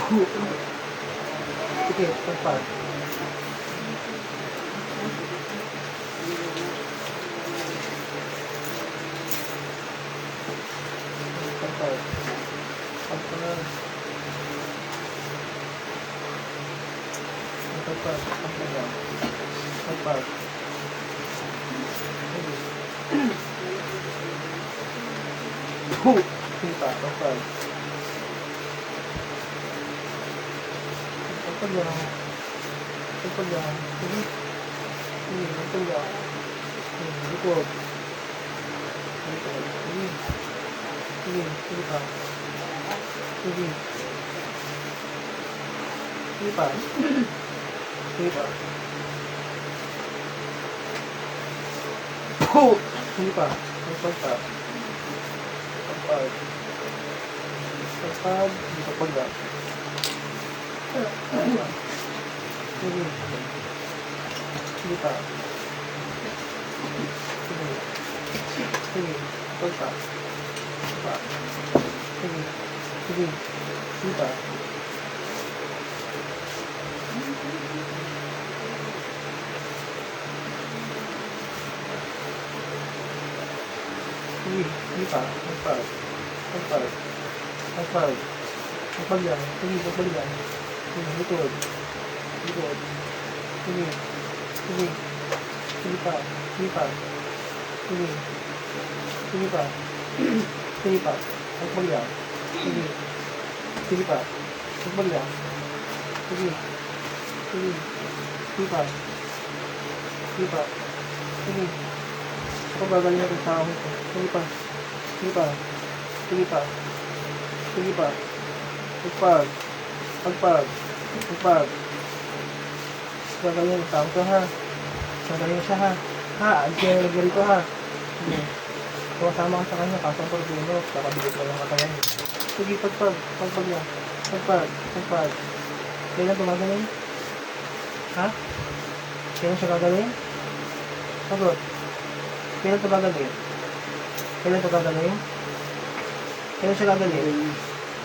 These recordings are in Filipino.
Sige, pagpag. Pagpag. Pagpag. Pagpag. Pagpag. Pagpag. Kita, pagpag. Pagpag lang. Pagpag lang. Sige. Sige, pagpag lang. Likod. Likod. Sige. Sige, sige pa. Sige. Sige pa. Sige pa. Sige pa. Pagpag pa. Pagpag. Pagpag. Pagpag lang. Sige. Sige pa. Sige. Sige. Pagpag. Pagpag. Sige. Sige. Sige pa. Sige. Sige pa. Pagpag. Pagpag. Pagpag. Pagpag yan. Sige. Pagpag yan. Sige. Likod. Likod. Sige. Sige. Sige pa. Sige pa. Sige. Sige pa. Sige pa. Pagpag yan. Sige. Sige pa. Pagpag yan. Sige. Sige. Sige pa. Sige pa. Sige. Ako gagaling natin sa akin ko. Sige pa. Sige pa. Sige pa. Sige pa. Pagpag. Pagpag. Pagpag. Gagaling sa akin ko ha. Gagaling siya ha. Ha, agad siya rito ha. Sige. Kung kasama ka sa kanya, kasang pagbuno, kakabigit mo lang katayan. Sige, pagpag. Pagpag niya. Pagpag. Pagpag. Kailan ito gagaling? Ha? Kailan siya gagaling? Sagot. Kailan ito gagaling? Kailan ito gagaling? Kailan siya gagaling?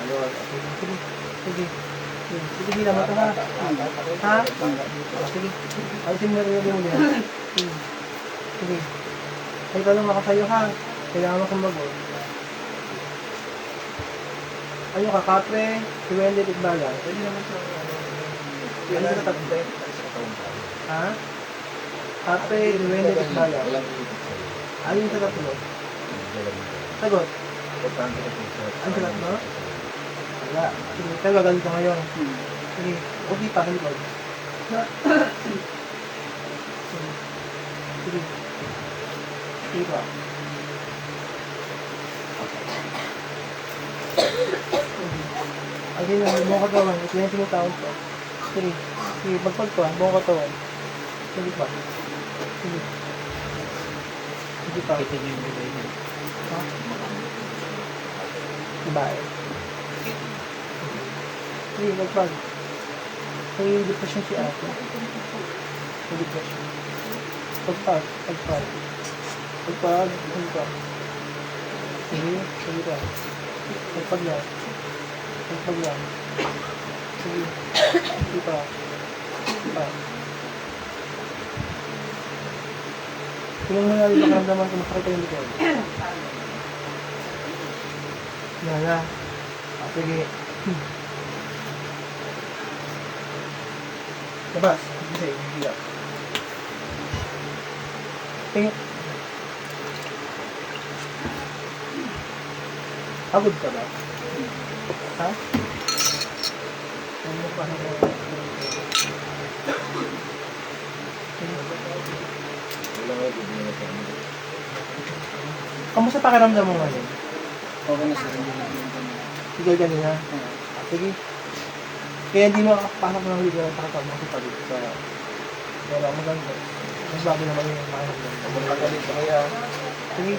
Ano? Sige. Sige. Sige. Sige, hindi naman ito ha. Ha? Sige. Ayusin mo rin yung niya. Sige. Sige. Ay, tanong ako sa'yo ha. Kailangan mo kumagot. Ano ka, kapre? Si Wendy Tigbala? Pwede naman sa Ano sa tatlo? Ha? Kapre, si Wendy Tigbala? Ano yung sa tatlo? Sagot. Ano sa tatlo? Wala. Sige, tayo gagalito ngayon. Sige, okay pa, halikod. Sige. Sige pa. Again, buong katawan. Ito yung sinutawag ko. Sige. Sige, pagpag ko. Buong katawan. Sige pa. Sige. Sige pa. Ito yung bigay niya. Ha? Bye. Sige, pagpag. May depression si ate. May depression. Pagpag. Pagpag. Pagpag. Pagpag. Sige. Sige pa. Pagpag yan. Pagpag yan. Sige. Sige pa. Sige pa. Tingnan mo nga yung makaramdaman kung makakita yung likod. Yaya. Sige. Labas. Sige. Sige. Tingin. Pagod ka ba? Ha? Ano pa na kamusta pakiramdam mo ngayon? Okay na sir. Sige kanina. Sige. Kaya hindi mo pasok ng liga at takot mo sa palit sa wala maganda. Mas bago naman yung pakiramdam. Magaling pa kaya. Sige.